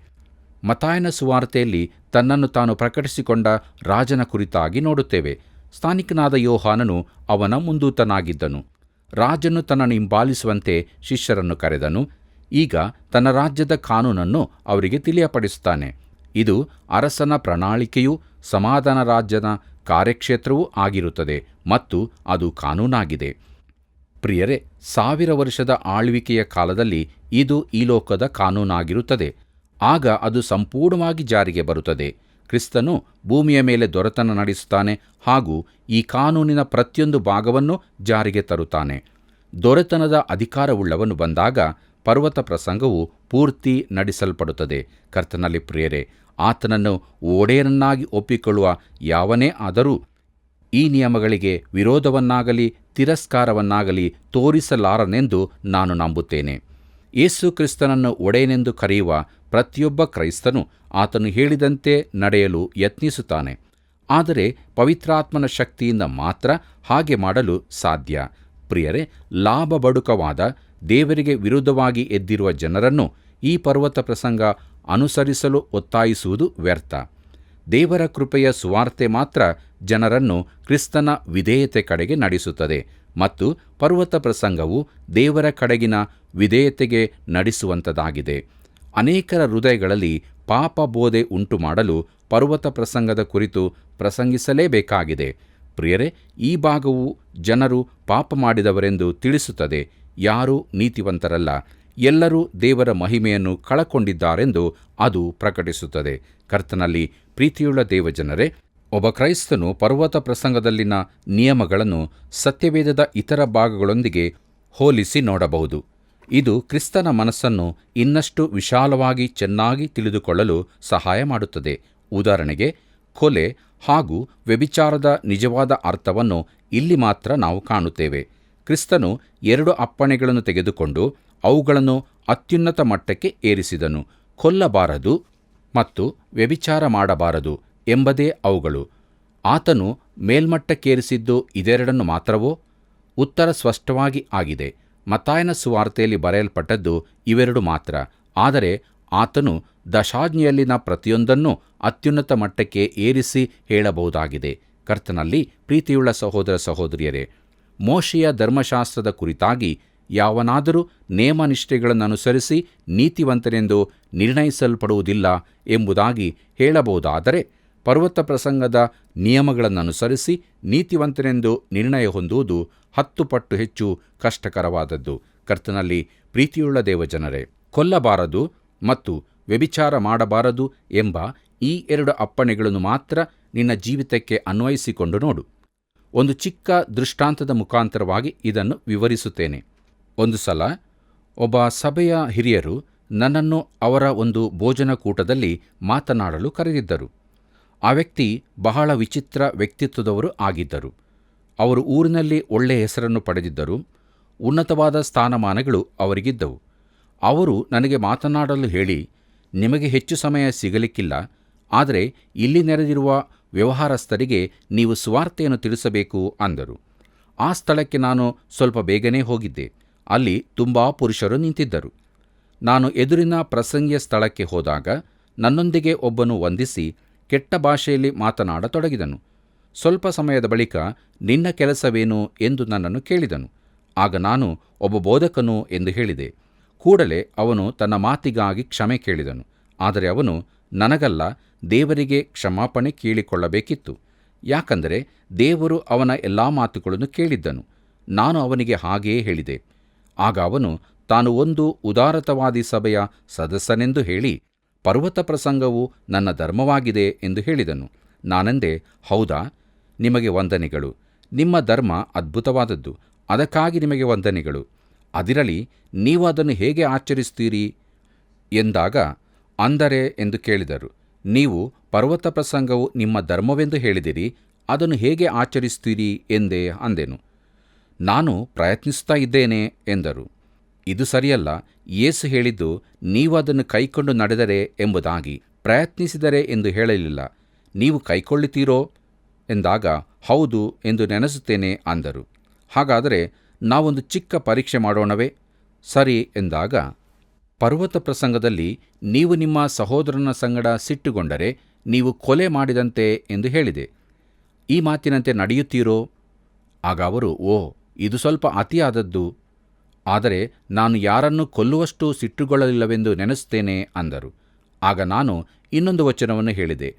ಮತ್ತಾಯನ ಸುವಾರ್ತೆಯಲ್ಲಿ ತನ್ನನ್ನು ತಾನು ಪ್ರಕಟಿಸಿಕೊಂಡ ರಾಜನ ಕುರಿತಾಗಿ ನೋಡುತ್ತೇವೆ. ಸ್ಥಾನಿಕನಾದ ಯೋಹಾನನು ಅವನ ಮುಂದೂತನಾಗಿದ್ದನು. ರಾಜನು ತನ್ನನ್ನು ಹಿಂಬಾಲಿಸುವಂತೆ ಶಿಷ್ಯರನ್ನು ಕರೆದನು. ಈಗ ತನ್ನ ರಾಜ್ಯದ ಕಾನೂನನ್ನು ಅವರಿಗೆ ತಿಳಿಯಪಡಿಸುತ್ತಾನೆ. ಇದು ಅರಸನ ಪ್ರಣಾಳಿಕೆಯೂ ಸಮಾಧಾನ ರಾಜ್ಯದ ಕಾರ್ಯಕ್ಷೇತ್ರವೂ ಆಗಿರುತ್ತದೆ ಮತ್ತು ಅದು ಕಾನೂನಾಗಿದೆ. ಪ್ರಿಯರೇ, 1000 ವರ್ಷದ ಆಳ್ವಿಕೆಯ ಕಾಲದಲ್ಲಿ ಇದು ಈ ಲೋಕದ ಕಾನೂನಾಗಿರುತ್ತದೆ. ಆಗ ಅದು ಸಂಪೂರ್ಣವಾಗಿ ಜಾರಿಗೆ ಬರುತ್ತದೆ. ಕ್ರಿಸ್ತನು ಭೂಮಿಯ ಮೇಲೆ ದೊರೆತನ ನಡೆಸುತ್ತಾನೆ ಹಾಗೂ ಈ ಕಾನೂನಿನ ಪ್ರತಿಯೊಂದು ಭಾಗವನ್ನು ಜಾರಿಗೆ ತರುತ್ತಾನೆ. ದೊರೆತನದ ಅಧಿಕಾರವುಳ್ಳವನು ಬಂದಾಗ ಪರ್ವತ ಪ್ರಸಂಗವು ಪೂರ್ತಿ ನಡೆಸಲ್ಪಡುತ್ತದೆ. ಕರ್ತನಲ್ಲಿ ಪ್ರಿಯರೇ, ಆತನನ್ನು ಒಡೆಯನನ್ನಾಗಿ ಒಪ್ಪಿಕೊಳ್ಳುವ ಯಾವನೇ ಆದರೂ ಈ ನಿಯಮಗಳಿಗೆ ವಿರೋಧವನ್ನಾಗಲಿ ತಿರಸ್ಕಾರವನ್ನಾಗಲಿ ತೋರಿಸಲಾರನೆಂದು ನಾನು ನಂಬುತ್ತೇನೆ. ಯೇಸು ಕ್ರಿಸ್ತನನ್ನು ಒಡೆಯನೆಂದು ಕರೆಯುವ ಪ್ರತಿಯೊಬ್ಬ ಕ್ರೈಸ್ತನು ಆತನು ಹೇಳಿದಂತೆ ನಡೆಯಲು ಯತ್ನಿಸುತ್ತಾನೆ. ಆದರೆ ಪವಿತ್ರಾತ್ಮನ ಶಕ್ತಿಯಿಂದ ಮಾತ್ರ ಹಾಗೆ ಮಾಡಲು ಸಾಧ್ಯ. ಪ್ರಿಯರೇ, ಲಾಭಬಡುಕವಾದ ದೇವರಿಗೆ ವಿರುದ್ಧವಾಗಿ ಎದ್ದಿರುವ ಜನರನ್ನು ಈ ಪರ್ವತ ಪ್ರಸಂಗ ಅನುಸರಿಸಲು ಒತ್ತಾಯಿಸುವುದು ವ್ಯರ್ಥ. ದೇವರ ಕೃಪೆಯ ಸುವಾರ್ತೆ ಮಾತ್ರ ಜನರನ್ನು ಕ್ರಿಸ್ತನ ವಿಧೇಯತೆ ಕಡೆಗೆ ನಡೆಸುತ್ತದೆ ಮತ್ತು ಪರ್ವತ ಪ್ರಸಂಗವು ದೇವರ ಕಡೆಗಿನ ವಿಧೇಯತೆಗೆ ನಡೆಸುವಂಥದ್ದಾಗಿದೆ. ಅನೇಕರ ಹೃದಯಗಳಲ್ಲಿ ಪಾಪ ಬೋಧೆ ಉಂಟು ಮಾಡಲು ಪರ್ವತ ಪ್ರಸಂಗದ ಕುರಿತು ಪ್ರಸಂಗಿಸಲೇಬೇಕಾಗಿದೆ. ಪ್ರಿಯರೇ, ಈ ಭಾಗವು ಜನರು ಪಾಪ ಮಾಡಿದವರೆಂದು ತಿಳಿಸುತ್ತದೆ. ಯಾರೂ ನೀತಿವಂತರಲ್ಲ, ಎಲ್ಲರೂ ದೇವರ ಮಹಿಮೆಯನ್ನು ಕಳಕೊಂಡಿದ್ದಾರೆಂದು ಅದು ಪ್ರಕಟಿಸುತ್ತದೆ. ಕರ್ತನಲ್ಲಿ ಪ್ರೀತಿಯುಳ್ಳ ದೇವಜನರೇ, ಒಬ್ಬ ಕ್ರೈಸ್ತನು ಪರ್ವತ ಪ್ರಸಂಗದಲ್ಲಿನ ನಿಯಮಗಳನ್ನು ಸತ್ಯವೇದದ ಇತರ ಭಾಗಗಳೊಂದಿಗೆ ಹೋಲಿಸಿ ನೋಡಬಹುದು. ಇದು ಕ್ರಿಸ್ತನ ಮನಸ್ಸನ್ನು ಇನ್ನಷ್ಟು ವಿಶಾಲವಾಗಿ ಚೆನ್ನಾಗಿ ತಿಳಿದುಕೊಳ್ಳಲು ಸಹಾಯ ಮಾಡುತ್ತದೆ. ಉದಾಹರಣೆಗೆ, ಕೊಲೆ ಹಾಗೂ ವ್ಯಭಿಚಾರದ ನಿಜವಾದ ಅರ್ಥವನ್ನು ಇಲ್ಲಿ ಮಾತ್ರ ನಾವು ಕಾಣುತ್ತೇವೆ. ಕ್ರಿಸ್ತನು 2 ಅಪ್ಪಣೆಗಳನ್ನು ತೆಗೆದುಕೊಂಡು ಅವುಗಳನ್ನು ಅತ್ಯುನ್ನತ ಮಟ್ಟಕ್ಕೆ ಏರಿಸಿದನು. ಕೊಲ್ಲಬಾರದು ಮತ್ತು ವ್ಯಭಿಚಾರ ಮಾಡಬಾರದು ಎಂಬುದೇ ಅವುಗಳು. ಆತನು ಮೇಲ್ಮಟ್ಟಕ್ಕೇರಿಸಿದ್ದು ಇದೆರಡನ್ನು ಮಾತ್ರವೋ? ಉತ್ತರ ಸ್ಪಷ್ಟವಾಗಿ ಆಗಿದೆ. ಮತ್ತಾಯನ ಸುವಾರ್ತೆಯಲ್ಲಿ ಬರೆಯಲ್ಪಟ್ಟದ್ದು ಇವೆರಡು ಮಾತ್ರ. ಆದರೆ ಆತನು ದಶಾಜ್ಞೆಯಲ್ಲಿನ ಪ್ರತಿಯೊಂದನ್ನೂ ಅತ್ಯುನ್ನತ ಮಟ್ಟಕ್ಕೆ ಏರಿಸಿ ಹೇಳಬಹುದಾಗಿದೆ. ಕರ್ತನಲ್ಲಿ ಪ್ರೀತಿಯುಳ್ಳ ಸಹೋದರ ಸಹೋದರಿಯರೇ, ಮೋಶೆಯ ಧರ್ಮಶಾಸ್ತ್ರದ ಕುರಿತಾಗಿ ಯಾವನಾದರೂ ನೇಮನಿಷ್ಠೆಗಳನ್ನನುಸರಿಸಿ ನೀತಿವಂತನೆಂದು ನಿರ್ಣಯಿಸಲ್ಪಡುವುದಿಲ್ಲ ಎಂಬುದಾಗಿ ಹೇಳಬಹುದಾದರೆ, ಪರ್ವತ ಪ್ರಸಂಗದ ನಿಯಮಗಳನ್ನನುಸರಿಸಿ ನೀತಿವಂತನೆಂದು ನಿರ್ಣಯ ಹೊಂದುವುದು 10 ಪಟ್ಟು ಹೆಚ್ಚು ಕಷ್ಟಕರವಾದದ್ದು. ಕರ್ತನಲ್ಲಿ ಪ್ರೀತಿಯುಳ್ಳ ದೇವಜನರೇ, ಕೊಲ್ಲಬಾರದು ಮತ್ತು ವ್ಯಭಿಚಾರ ಮಾಡಬಾರದು ಎಂಬ ಈ 2 ಅಪ್ಪಣೆಗಳನ್ನು ಮಾತ್ರ ನಿನ್ನ ಜೀವಿತಕ್ಕೆ ಅನ್ವಯಿಸಿಕೊಂಡು ನೋಡು. ಒಂದು ಚಿಕ್ಕ ದೃಷ್ಟಾಂತದ ಮುಖಾಂತರವಾಗಿ ಇದನ್ನು ವಿವರಿಸುತ್ತೇನೆ. ಒಂದು ಸಲ ಒಬ್ಬ ಸಭೆಯ ಹಿರಿಯರು ನನ್ನನ್ನು ಅವರ ಒಂದು ಭೋಜನಕೂಟದಲ್ಲಿ ಮಾತನಾಡಲು ಕರೆದಿದ್ದರು. ಆ ವ್ಯಕ್ತಿ ಬಹಳ ವಿಚಿತ್ರ ವ್ಯಕ್ತಿತ್ವದವರು ಆಗಿದ್ದರು. ಅವರು ಊರಿನಲ್ಲಿ ಒಳ್ಳೆಯ ಹೆಸರನ್ನು ಪಡೆದಿದ್ದರು. ಉನ್ನತವಾದ ಸ್ಥಾನಮಾನಗಳು ಅವರಿಗಿದ್ದವು. ಅವರು ನನಗೆ ಮಾತನಾಡಲು ಹೇಳಿ, ನಿಮಗೆ ಹೆಚ್ಚು ಸಮಯ ಸಿಗಲಿಕ್ಕಿಲ್ಲ, ಆದರೆ ಇಲ್ಲಿ ನೆರೆದಿರುವ ವ್ಯವಹಾರಸ್ಥರಿಗೆ ನೀವು ಸುವಾರ್ತೆಯನ್ನು ತಿಳಿಸಬೇಕು ಅಂದರು. ಆ ಸ್ಥಳಕ್ಕೆ ನಾನು ಸ್ವಲ್ಪ ಬೇಗನೆ ಹೋಗಿದ್ದೆ. ಅಲ್ಲಿ ತುಂಬ ಪುರುಷರು ನಿಂತಿದ್ದರು. ನಾನು ಎದುರಿನ ಪ್ರಸಂಗಿಯ ಸ್ಥಳಕ್ಕೆ ಹೋದಾಗ ನನ್ನೊಂದಿಗೆ ಒಬ್ಬನು ವಂದಿಸಿ ಕೆಟ್ಟ ಭಾಷೆಯಲ್ಲಿ ಮಾತನಾಡತೊಡಗಿದನು. ಸ್ವಲ್ಪ ಸಮಯದ ಬಳಿಕ ನಿನ್ನ ಕೆಲಸವೇನು ಎಂದು ನನ್ನನ್ನು ಕೇಳಿದನು. ಆಗ ನಾನು ಒಬ್ಬ ಬೋಧಕನು ಎಂದು ಹೇಳಿದೆ. ಕೂಡಲೇ ಅವನು ತನ್ನ ಮಾತಿಗಾಗಿ ಕ್ಷಮೆ ಕೇಳಿದನು. ಆದರೆ ಅವನು, ನನಗಲ್ಲ, ದೇವರಿಗೆ ಕ್ಷಮಾಪಣೆ ಕೇಳಿಕೊಳ್ಳಬೇಕಿತ್ತು. ಯಾಕಂದರೆ ದೇವರು ಅವನ ಎಲ್ಲ ಮಾತುಗಳನ್ನು ಕೇಳಿದ್ದನು. ನಾನು ಅವನಿಗೆ ಹಾಗೆಯೇ ಹೇಳಿದೆ. ಆಗ ಅವನು ತಾನು ಒಂದು ಉದಾರತಾವಾದಿ ಸಭೆಯ ಸದಸ್ಯನೆಂದು ಹೇಳಿ, ಪರ್ವತ ಪ್ರಸಂಗವು ನನ್ನ ಧರ್ಮವಾಗಿದೆ ಎಂದು ಹೇಳಿದನು. ನಾನೆಂದೆ, ಹೌದಾ? ನಿಮಗೆ ವಂದನೆಗಳು. ನಿಮ್ಮ ಧರ್ಮ ಅದ್ಭುತವಾದದ್ದು. ಅದಕ್ಕಾಗಿ ನಿಮಗೆ ವಂದನೆಗಳು. ಅದಿರಲಿ, ನೀವು ಅದನ್ನು ಹೇಗೆ ಆಚರಿಸ್ತೀರಿ? ಎಂದಾಗ, ಅಂದರೆ ಎಂದು ಕೇಳಿದರು. ನೀವು ಪರ್ವತ ಪ್ರಸಂಗವು ನಿಮ್ಮ ಧರ್ಮವೆಂದು ಹೇಳಿದಿರಿ, ಅದನ್ನು ಹೇಗೆ ಆಚರಿಸುತ್ತೀರಿ ಎಂದೇ ಅಂದೆನು. ನಾನು ಪ್ರಯತ್ನಿಸುತ್ತಾ ಇದ್ದೇನೆ ಎಂದರು. ಇದು ಸರಿಯಲ್ಲ, ಯೇಸು ಹೇಳಿದ್ದು ನೀವು ಅದನ್ನು ಕೈಕೊಂಡು ನಡೆದರೆ ಎಂಬುದಾಗಿ, ಪ್ರಯತ್ನಿಸಿದರೆ ಎಂದು ಹೇಳಲಿಲ್ಲ. ನೀವು ಕೈಕೊಳ್ಳುತ್ತೀರೋ ಎಂದಾಗ, ಹೌದು ಎಂದು ನೆನೆಸುತ್ತೇನೆ ಅಂದರು. ಹಾಗಾದರೆ ನಾವೊಂದು ಚಿಕ್ಕ ಪರೀಕ್ಷೆ ಮಾಡೋಣವೇ? ಸರಿ ಎಂದಾಗ, ಪರ್ವತ ಪ್ರಸಂಗದಲ್ಲಿ ನೀವು ನಿಮ್ಮ ಸಹೋದರನ ಸಂಗಡ ಸಿಟ್ಟುಗೊಂಡರೆ ನೀವು ಕೊಲೆ ಮಾಡಿದಂತೆ ಎಂದು ಹೇಳಿದೆ. ಈ ಮಾತಿನಂತೆ ನಡೆಯುತ್ತೀರೋ? ಆಗ ಅವರು, ಓ, ಇದು ಸ್ವಲ್ಪ ಅತಿಯಾದದ್ದು, ಆದರೆ ನಾನು ಯಾರನ್ನು ಕೊಲ್ಲುವಷ್ಟು ಸಿಟ್ಟುಗೊಳ್ಳಲಿಲ್ಲವೆಂದು ನೆನೆಸುತ್ತೇನೆ ಅಂದರು. ಆಗ ನಾನು ಇನ್ನೊಂದು ವಚನವನ್ನು ಹೇಳಿದೆ.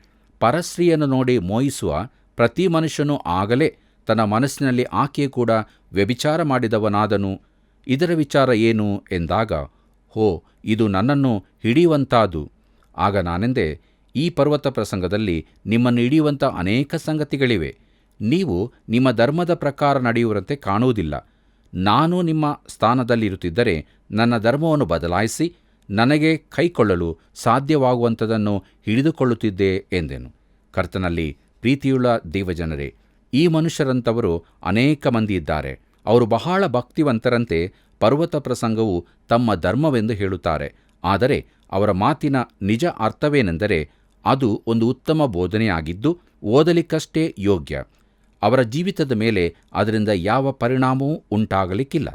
ಪರಸ್ತ್ರೀಯನ್ನು ನೋಡಿ ಮೋಹಿಸುವ ಪ್ರತಿ ಮನುಷ್ಯನೂ ಆಗಲೇ ತನ್ನ ಮನಸ್ಸಿನಲ್ಲಿ ಆಕೆಯು ಕೂಡ ವ್ಯಭಿಚಾರ ಮಾಡಿದವನಾದನು. ಇದರ ವಿಚಾರ ಏನು ಎಂದಾಗ, ಹೋ, ಇದು ನನ್ನನ್ನು ಹಿಡಿಯುವಂತಾದು. ಆಗ ನಾನೆಂದೆ, ಈ ಪರ್ವತ ಪ್ರಸಂಗದಲ್ಲಿ ನಿಮ್ಮನ್ನು ಹಿಡಿಯುವಂಥ ಅನೇಕ ಸಂಗತಿಗಳಿವೆ. ನೀವು ನಿಮ್ಮ ಧರ್ಮದ ಪ್ರಕಾರ ನಡೆಯುವಂತೆ ಕಾಣುವುದಿಲ್ಲ. ನಾನು ನಿಮ್ಮ ಸ್ಥಾನದಲ್ಲಿರುತ್ತಿದ್ದರೆ ನನ್ನ ಧರ್ಮವನ್ನು ಬದಲಾಯಿಸಿ ನನಗೆ ಕೈಕೊಳ್ಳಲು ಸಾಧ್ಯವಾಗುವಂಥದ್ದನ್ನು ಹಿಡಿದುಕೊಳ್ಳುತ್ತಿದ್ದೆ ಎಂದೆನು. ಕರ್ತನಲ್ಲಿ ಪ್ರೀತಿಯುಳ್ಳ ದೇವಜನರೇ, ಈ ಮನುಷ್ಯರಂಥವರು ಅನೇಕ ಮಂದಿ ಇದ್ದಾರೆ. ಅವರು ಬಹಳ ಭಕ್ತಿವಂತರಂತೆ ಪರ್ವತ ಪ್ರಸಂಗವು ತಮ್ಮ ಧರ್ಮವೆಂದು ಹೇಳುತ್ತಾರೆ. ಆದರೆ ಅವರ ಮಾತಿನ ನಿಜ ಅರ್ಥವೇನೆಂದರೆ, ಅದು ಒಂದು ಉತ್ತಮ ಬೋಧನೆಯಾಗಿದ್ದು ಓದಲಿಕ್ಕಷ್ಟೇ ಯೋಗ್ಯ. ಅವರ ಜೀವಿತದ ಮೇಲೆ ಅದರಿಂದ ಯಾವ ಪರಿಣಾಮವೂ ಉಂಟಾಗಲಿಕ್ಕಿಲ್ಲ.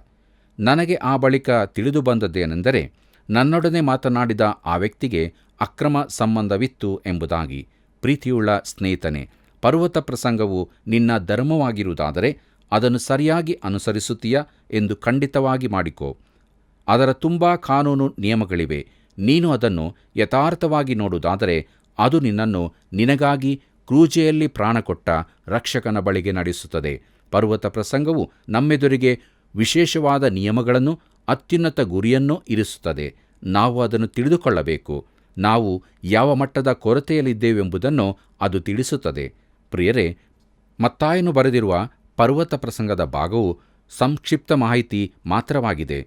ನನಗೆ ಆ ಬಳಿಕ ತಿಳಿದು ಬಂದದ್ದೇನೆಂದರೆ, ನನ್ನೊಡನೆ ಮಾತನಾಡಿದ ಆ ವ್ಯಕ್ತಿಗೆ ಅಕ್ರಮ ಸಂಬಂಧವಿತ್ತು ಎಂಬುದಾಗಿ. ಪ್ರೀತಿಯುಳ್ಳ ಸ್ನೇಹಿತನೇ, ಪರ್ವತ ಪ್ರಸಂಗವು ನಿನ್ನ ಧರ್ಮವಾಗಿರುವುದಾದರೆ ಅದನ್ನು ಸರಿಯಾಗಿ ಅನುಸರಿಸುತ್ತೀಯಾ ಎಂದು ಖಂಡಿತವಾಗಿ ಮಾಡಿಕೋ. ಅದರ ತುಂಬ ಕಾನೂನು ನಿಯಮಗಳಿವೆ. ನೀನು ಅದನ್ನು ಯಥಾರ್ಥವಾಗಿ ನೋಡುವುದಾದರೆ ಅದು ನಿನ್ನನ್ನು ನಿನಗಾಗಿ ಕ್ರೂಜೆಯಲ್ಲಿ ಪ್ರಾಣಕೊಟ್ಟ ರಕ್ಷಕನ ಬಳಿಗೆ ನಡೆಸುತ್ತದೆ. ಪರ್ವತ ಪ್ರಸಂಗವು ನಮ್ಮೆದುರಿಗೆ ವಿಶೇಷವಾದ ನಿಯಮಗಳನ್ನು, ಅತ್ಯುನ್ನತ ಗುರಿಯನ್ನು ಇರಿಸುತ್ತದೆ. ನಾವು ಅದನ್ನು ತಿಳಿದುಕೊಳ್ಳಬೇಕು. ನಾವು ಯಾವ ಮಟ್ಟದ ಕೊರತೆಯಲ್ಲಿದ್ದೇವೆಂಬುದನ್ನು ಅದು ತಿಳಿಸುತ್ತದೆ. ಪ್ರಿಯರೇ, ಮತ್ತಾಯನು ಬರೆದಿರುವ ಪರ್ವತ ಪ್ರಸಂಗದ ಭಾಗವು ಸಂಕ್ಷಿಪ್ತ ಮಾಹಿತಿ ಮಾತ್ರವಾಗಿದೆ.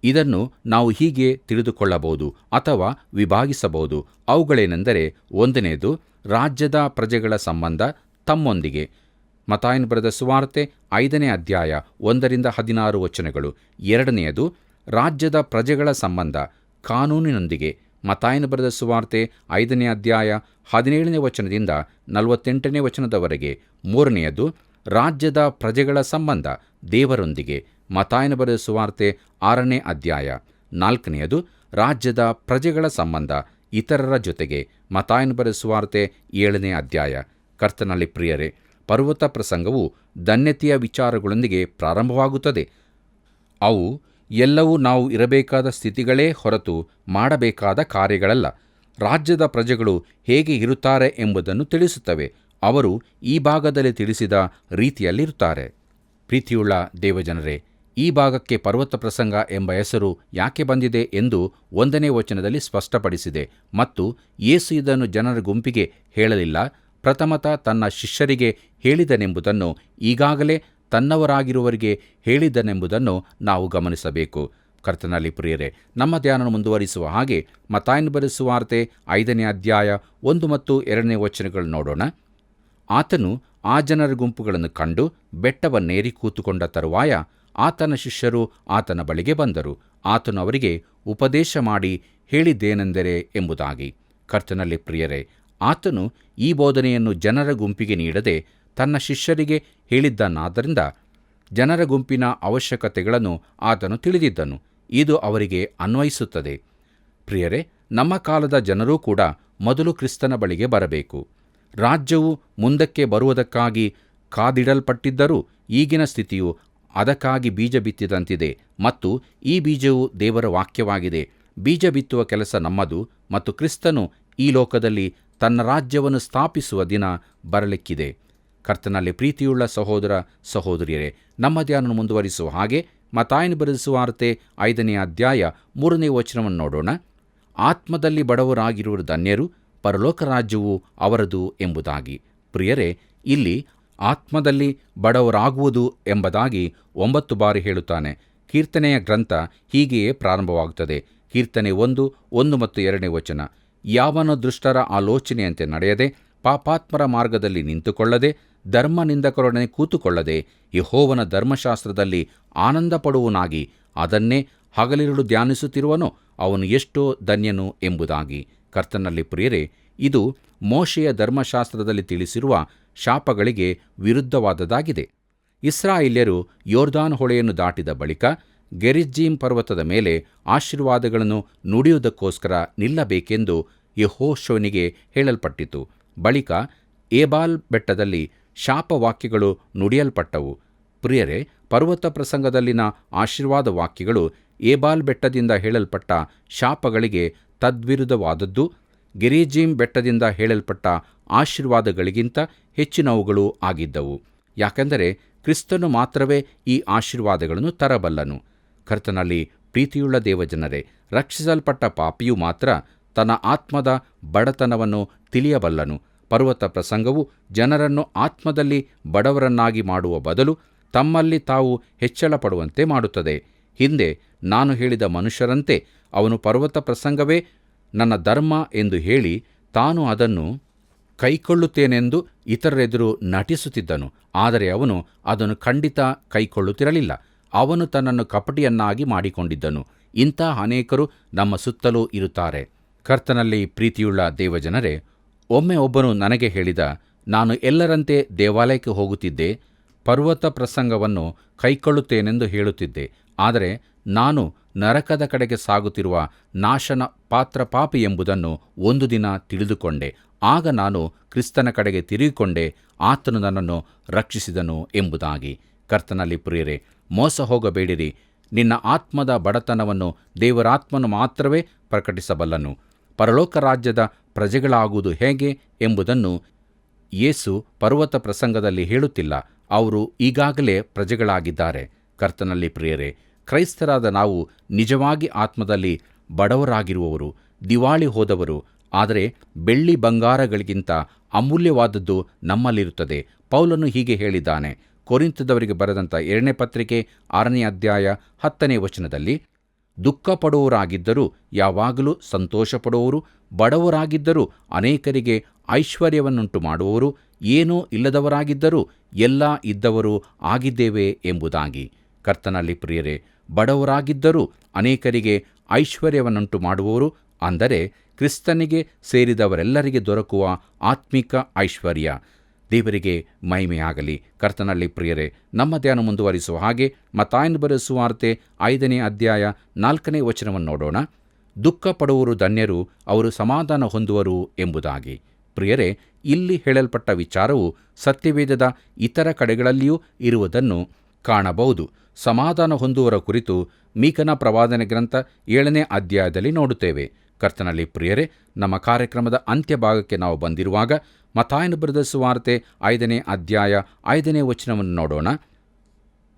ಇದನ್ನು ನಾವು ಹೀಗೆ ತಿಳಿದುಕೊಳ್ಳಬಹುದು ಅಥವಾ ವಿಭಾಗಿಸಬಹುದು. ಅವುಗಳೇನೆಂದರೆ, ಒಂದನೆಯದು ರಾಜ್ಯದ ಪ್ರಜೆಗಳ ಸಂಬಂಧ ತಮ್ಮೊಂದಿಗೆ. ಮತ್ತಾಯನು ಬರೆದ ಸುವಾರ್ತೆ 5ನೇ ಅಧ್ಯಾಯ 1-16 ವಚನಗಳು. ಎರಡನೆಯದು ರಾಜ್ಯದ ಪ್ರಜೆಗಳ ಸಂಬಂಧ ಕಾನೂನಿನೊಂದಿಗೆ. ಮತ್ತಾಯನು ಬರೆದ ಸುವಾರ್ತೆ 5ನೇ ಅಧ್ಯಾಯ 17ನೇ ವಚನದಿಂದ 48ನೇ ವಚನದವರೆಗೆ. ಮೂರನೆಯದು ರಾಜ್ಯದ ಪ್ರಜೆಗಳ ಸಂಬಂಧ ದೇವರೊಂದಿಗೆ. ಮತ್ತಾಯನು ಬರೆದ ಸುವಾರ್ತೆ 6ನೇ ಅಧ್ಯಾಯ. ನಾಲ್ಕನೆಯದು ರಾಜ್ಯದ ಪ್ರಜೆಗಳ ಸಂಬಂಧ ಇತರರ ಜೊತೆಗೆ. ಮತ್ತಾಯನು ಬರೆದ ಸುವಾರ್ತೆ 7ನೇ ಅಧ್ಯಾಯ. ಕರ್ತನಲ್ಲಿ ಪ್ರಿಯರೇ, ಪರ್ವತ ಪ್ರಸಂಗವು ಧನ್ಯತೆಯ ವಿಚಾರಗಳೊಂದಿಗೆ ಪ್ರಾರಂಭವಾಗುತ್ತದೆ. ಅವು ಎಲ್ಲವೂ ನಾವು ಇರಬೇಕಾದ ಸ್ಥಿತಿಗಳೇ ಹೊರತು ಮಾಡಬೇಕಾದ ಕಾರ್ಯಗಳಲ್ಲ. ರಾಜ್ಯದ ಪ್ರಜೆಗಳು ಹೇಗೆ ಇರುತ್ತಾರೆ ಎಂಬುದನ್ನು ತಿಳಿಸುತ್ತವೆ. ಅವರು ಈ ಭಾಗದಲ್ಲಿ ತಿಳಿಸಿದ ರೀತಿಯಲ್ಲಿರುತ್ತಾರೆ. ಪ್ರೀತಿಯುಳ್ಳ ದೇವಜನರೇ, ಈ ಭಾಗಕ್ಕೆ ಪರ್ವತ ಪ್ರಸಂಗ ಎಂಬ ಹೆಸರು ಯಾಕೆ ಬಂದಿದೆ ಎಂದು 1ನೇ ವಚನದಲ್ಲಿ ಸ್ಪಷ್ಟಪಡಿಸಿದೆ. ಮತ್ತು ಯೇಸು ಇದನ್ನು ಜನರ ಗುಂಪಿಗೆ ಹೇಳಲಿಲ್ಲ, ಪ್ರಥಮತಃ ತನ್ನ ಶಿಷ್ಯರಿಗೆ ಹೇಳಿದನೆಂಬುದನ್ನು, ಈಗಾಗಲೇ ತನ್ನವರಾಗಿರುವವರಿಗೆ ಹೇಳಿದನೆಂಬುದನ್ನು ನಾವು ಗಮನಿಸಬೇಕು. ಕರ್ತನಲ್ಲಿ ಪ್ರಿಯರೇ, ನಮ್ಮ ಧ್ಯಾನ ಮುಂದುವರಿಸುವ ಹಾಗೆ ಮತ್ತಾಯನು ಬರೆದ ಸುವಾರ್ತೆ 5ನೇ ಅಧ್ಯಾಯ 1 ಮತ್ತು 2ನೇ ವಚನಗಳನ್ನು ನೋಡೋಣ. ಆತನು ಆ ಜನರ ಗುಂಪುಗಳನ್ನು ಕಂಡು ಬೆಟ್ಟವನ್ನೇರಿ ಕೂತುಕೊಂಡ ತರುವಾಯ ಆತನ ಶಿಷ್ಯರು ಆತನ ಬಳಿಗೆ ಬಂದರು. ಆತನು ಅವರಿಗೆ ಉಪದೇಶ ಮಾಡಿ ಹೇಳಿದ್ದೇನೆಂದರೆ ಎಂಬುದಾಗಿ. ಕರ್ತನಲ್ಲಿ ಪ್ರಿಯರೇ, ಆತನು ಈ ಬೋಧನೆಯನ್ನು ಜನರ ಗುಂಪಿಗೆ ನೀಡದೆ ತನ್ನ ಶಿಷ್ಯರಿಗೆ ಹೇಳಿದ್ದನಾದ್ದರಿಂದ ಜನರ ಗುಂಪಿನ ಅವಶ್ಯಕತೆಗಳನ್ನು ಆತನು ತಿಳಿದಿದ್ದನು. ಇದು ಅವರಿಗೆ ಅನ್ವಯಿಸುತ್ತದೆ. ಪ್ರಿಯರೇ, ನಮ್ಮ ಕಾಲದ ಜನರೂ ಕೂಡ ಮೊದಲು ಕ್ರಿಸ್ತನ ಬಳಿಗೆ ಬರಬೇಕು. ರಾಜ್ಯವು ಮುಂದಕ್ಕೆ ಬರುವುದಕ್ಕಾಗಿ ಕಾದಿಡಲ್ಪಟ್ಟಿದ್ದರೂ ಈಗಿನ ಸ್ಥಿತಿಯು ಅದಕ್ಕಾಗಿ ಬೀಜ ಬಿತ್ತಿದಂತಿದೆ ಮತ್ತು ಈ ಬೀಜವು ದೇವರ ವಾಕ್ಯವಾಗಿದೆ. ಬೀಜ ಬಿತ್ತುವ ಕೆಲಸ ನಮ್ಮದು ಮತ್ತು ಕ್ರಿಸ್ತನು ಈ ಲೋಕದಲ್ಲಿ ತನ್ನ ರಾಜ್ಯವನ್ನು ಸ್ಥಾಪಿಸುವ ದಿನ ಬರಲಿಕ್ಕಿದೆ. ಕರ್ತನಲ್ಲಿ ಪ್ರೀತಿಯುಳ್ಳ ಸಹೋದರ ಸಹೋದರಿಯರೇ, ನಮ್ಮ ಧ್ಯಾನ ಮುಂದುವರಿಸುವ ಹಾಗೆ ಮತ್ತಾಯನು ಬರೆದ ಸುವಾರ್ತೆ 5ನೇ ಅಧ್ಯಾಯ 3ನೇ ವಚನವನ್ನು ನೋಡೋಣ. ಆತ್ಮದಲ್ಲಿ ಬಡವರಾಗಿರುವರು ಧನ್ಯರು, ಪರಲೋಕ ರಾಜ್ಯವು ಅವರದು ಎಂಬುದಾಗಿ. ಪ್ರಿಯರೇ, ಇಲ್ಲಿ ಆತ್ಮದಲ್ಲಿ ಬಡವರಾಗುವುದು ಎಂಬುದಾಗಿ 9 ಬಾರಿ ಹೇಳುತ್ತಾನೆ. ಕೀರ್ತನೆಯ ಗ್ರಂಥ ಹೀಗೆಯೇ ಪ್ರಾರಂಭವಾಗುತ್ತದೆ. ಕೀರ್ತನೆ 1 ಮತ್ತು 2ನೇ ವಚನ. ಯಾವನು ದುಷ್ಟರ ಆಲೋಚನೆಯಂತೆ ನಡೆಯದೆ, ಪಾಪಾತ್ಮರ ಮಾರ್ಗದಲ್ಲಿ ನಿಂತುಕೊಳ್ಳದೆ, ಧರ್ಮನಿಂದಕರೊಡನೆ ಕೂತುಕೊಳ್ಳದೆ, ಯೆಹೋವನ ಧರ್ಮಶಾಸ್ತ್ರದಲ್ಲಿ ಆನಂದಪಡುವನಾಗಿ ಅದನ್ನೇ ಹಗಲಿರುಳು ಧ್ಯಾನಿಸುತ್ತಿರುವನೋ ಅವನು ಎಷ್ಟೋ ಧನ್ಯನು ಎಂಬುದಾಗಿ. ಕರ್ತನಲ್ಲಿ ಪ್ರಿಯರೇ, ಇದು ಮೋಶೆಯ ಧರ್ಮಶಾಸ್ತ್ರದಲ್ಲಿ ತಿಳಿಸಿರುವ ಶಾಪಗಳಿಗೆ ವಿರುದ್ಧವಾದದ್ದಾಗಿದೆ. ಇಸ್ರಾಯೇಲ್ಯರು ಯೊರ್ದಾನ್ ಹೊಳೆಯನ್ನು ದಾಟಿದ ಬಳಿಕ ಗೆರಿಜ್ಜೀಮ್ ಪರ್ವತದ ಮೇಲೆ ಆಶೀರ್ವಾದಗಳನ್ನು ನುಡಿಯುವುದಕ್ಕೋಸ್ಕರ ನಿಲ್ಲಬೇಕೆಂದು ಯೆಹೋಶುವನಿಗೆ ಹೇಳಲ್ಪಟ್ಟಿತು. ಬಳಿಕ ಏಬಾಲ್ ಬೆಟ್ಟದಲ್ಲಿ ಶಾಪವಾಕ್ಯಗಳು ನುಡಿಯಲ್ಪಟ್ಟವು. ಪ್ರಿಯರೇ, ಪರ್ವತ ಪ್ರಸಂಗದಲ್ಲಿನ ಆಶೀರ್ವಾದ ವಾಕ್ಯಗಳು ಏಬಾಲ್ ಬೆಟ್ಟದಿಂದ ಹೇಳಲ್ಪಟ್ಟ ಶಾಪಗಳಿಗೆ ತದ್ವಿರುದ್ಧವಾದದ್ದು. ಗೆರಿಜ್ಜೀಮ್ ಬೆಟ್ಟದಿಂದ ಹೇಳಲ್ಪಟ್ಟ ಆಶೀರ್ವಾದಗಳಿಗಿಂತ ಹೆಚ್ಚಿನವುಗಳು ಆಗಿದ್ದವು. ಯಾಕೆಂದರೆ ಕ್ರಿಸ್ತನು ಮಾತ್ರವೇ ಈ ಆಶೀರ್ವಾದಗಳನ್ನು ತರಬಲ್ಲನು. ಕರ್ತನಲ್ಲಿ ಪ್ರೀತಿಯುಳ್ಳ ದೇವಜನರೇ, ರಕ್ಷಿಸಲ್ಪಟ್ಟ ಪಾಪಿಯು ಮಾತ್ರ ತನ್ನ ಆತ್ಮದ ಬಡತನವನ್ನು ತಿಳಿಯಬಲ್ಲನು. ಪರ್ವತ ಪ್ರಸಂಗವು ಜನರನ್ನು ಆತ್ಮದಲ್ಲಿ ಬಡವರನ್ನಾಗಿ ಮಾಡುವ ಬದಲು ತಮ್ಮಲ್ಲಿ ತಾವು ಹೆಚ್ಚಳ ಪಡುವಂತೆ ಮಾಡುತ್ತದೆ. ಹಿಂದೆ ನಾನು ಹೇಳಿದ ಮನುಷ್ಯರಂತೆ ಅವನು ಪರ್ವತ ಪ್ರಸಂಗವೇ ನನ್ನ ಧರ್ಮ ಎಂದು ಹೇಳಿ ತಾನು ಅದನ್ನು ಕೈಕೊಳ್ಳುತ್ತೇನೆಂದು ಇತರರೆದುರು ನಟಿಸುತ್ತಿದ್ದನು. ಆದರೆ ಅವನು ಅದನ್ನು ಖಂಡಿತ ಕೈಕೊಳ್ಳುತ್ತಿರಲಿಲ್ಲ. ಅವನು ತನ್ನನ್ನು ಕಪಟಿಯನ್ನಾಗಿ ಮಾಡಿಕೊಂಡಿದ್ದನು. ಇಂಥ ಅನೇಕರು ನಮ್ಮ ಸುತ್ತಲೂ ಇರುತ್ತಾರೆ. ಕರ್ತನಲ್ಲಿ ಪ್ರೀತಿಯುಳ್ಳ ದೇವಜನರೇ, ಒಮ್ಮೆ ಒಬ್ಬನು ನನಗೆ ಹೇಳಿದ, ನಾನು ಎಲ್ಲರಂತೆ ದೇವಾಲಯಕ್ಕೆ ಹೋಗುತ್ತಿದ್ದೆ, ಪರ್ವತ ಪ್ರಸಂಗವನ್ನು ಕೈಕೊಳ್ಳುತ್ತೇನೆಂದು ಹೇಳುತ್ತಿದ್ದೆ, ಆದರೆ ನಾನು ನರಕದ ಕಡೆಗೆ ಸಾಗುತ್ತಿರುವ ನಾಶನ ಪಾತ್ರ ಪಾಪಿ ಎಂಬುದನ್ನು ಒಂದು ದಿನ ತಿಳಿದುಕೊಂಡೆ. ಆಗ ನಾನು ಕ್ರಿಸ್ತನ ಕಡೆಗೆ ತಿರುಗಿಕೊಂಡೆ, ಆತನು ನನ್ನನ್ನು ರಕ್ಷಿಸಿದನು ಎಂಬುದಾಗಿ. ಕರ್ತನಲ್ಲಿ ಪ್ರಿಯರೇ, ಮೋಸ ಹೋಗಬೇಡಿರಿ. ನಿನ್ನ ಆತ್ಮದ ಬಡತನವನ್ನು ದೇವರಾತ್ಮನು ಮಾತ್ರವೇ ಪ್ರಕಟಿಸಬಲ್ಲನು. ಪರಲೋಕ ರಾಜ್ಯದ ಪ್ರಜೆಗಳಾಗುವುದು ಹೇಗೆ ಎಂಬುದನ್ನು ಯೇಸು ಪರ್ವತ ಪ್ರಸಂಗದಲ್ಲಿ ಹೇಳುತ್ತಿಲ್ಲ. ಅವರು ಈಗಾಗಲೇ ಪ್ರಜೆಗಳಾಗಿದ್ದಾರೆ. ಕರ್ತನಲ್ಲಿ ಪ್ರಿಯರೇ, ಕ್ರೈಸ್ತರಾದ ನಾವು ನಿಜವಾಗಿ ಆತ್ಮದಲ್ಲಿ ಬಡವರಾಗಿರುವವರು, ದಿವಾಳಿ ಹೋದವರು. ಆದರೆ ಬೆಳ್ಳಿ ಬಂಗಾರಗಳಿಗಿಂತ ಅಮೂಲ್ಯವಾದದ್ದು ನಮ್ಮಲ್ಲಿರುತ್ತದೆ. ಪೌಲನು ಹೀಗೆ ಹೇಳಿದ್ದಾನೆ, ಕೊರಿಂಥದವರಿಗೆ ಬರೆದಂಥ 2ನೇ ಪತ್ರಿಕೆ 6ನೇ ಅಧ್ಯಾಯ 10ನೇ ವಚನದಲ್ಲಿ, ದುಃಖಪಡುವವರಾಗಿದ್ದರೂ ಯಾವಾಗಲೂ ಸಂತೋಷಪಡುವವರು, ಬಡವರಾಗಿದ್ದರೂ ಅನೇಕರಿಗೆ ಐಶ್ವರ್ಯವನ್ನುಂಟು ಮಾಡುವವರು, ಏನೂ ಇಲ್ಲದವರಾಗಿದ್ದರೂ ಎಲ್ಲ ಇದ್ದವರು ಆಗಿದ್ದೇವೆ ಎಂಬುದಾಗಿ. ಕರ್ತನಲ್ಲಿ ಪ್ರಿಯರೇ, ಬಡವರಾಗಿದ್ದರೂ ಅನೇಕರಿಗೆ ಐಶ್ವರ್ಯವನ್ನುಂಟು ಮಾಡುವವರು ಅಂದರೆ ಕ್ರಿಸ್ತನಿಗೆ ಸೇರಿದವರೆಲ್ಲರಿಗೆ ದೊರಕುವ ಆತ್ಮಿಕ ಐಶ್ವರ್ಯ. ದೇವರಿಗೆ ಮಹಿಮೆಯಾಗಲಿ. ಕರ್ತನಲ್ಲಿ ಪ್ರಿಯರೇ, ನಮ್ಮ ಧ್ಯಾನ ಮುಂದುವರಿಸುವ ಹಾಗೆ ಮತ್ತಾಯನ ಬರೆದ ಸುವಾರ್ತೆ 5ನೇ ಅಧ್ಯಾಯ 4ನೇ ವಚನವನ್ನು ನೋಡೋಣ. ದುಃಖ ಪಡುವವರು ಧನ್ಯರು, ಅವರು ಸಮಾಧಾನ ಹೊಂದುವರು ಎಂಬುದಾಗಿ. ಪ್ರಿಯರೇ, ಇಲ್ಲಿ ಹೇಳಲ್ಪಟ್ಟ ವಿಚಾರವು ಸತ್ಯವೇದದ ಇತರ ಕಡೆಗಳಲ್ಲಿಯೂ ಇರುವುದನ್ನು ಕಾಣಬಹುದು. ಸಮಾಧಾನ ಹೊಂದುವರ ಕುರಿತು ಮೀಕನ ಪ್ರವಾದನೆ ಗ್ರಂಥ 7ನೇ ಅಧ್ಯಾಯದಲ್ಲಿ ನೋಡುತ್ತೇವೆ. ಕರ್ತನಲ್ಲಿ ಪ್ರಿಯರೇ, ನಮ್ಮ ಕಾರ್ಯಕ್ರಮದ ಅಂತ್ಯಭಾಗಕ್ಕೆ ನಾವು ಬಂದಿರುವಾಗ ಮತ್ತಾಯನ ಬರೆದ ಸುವಾರ್ತೆ 5ನೇ ಅಧ್ಯಾಯ 5ನೇ ವಚನವನ್ನು ನೋಡೋಣ.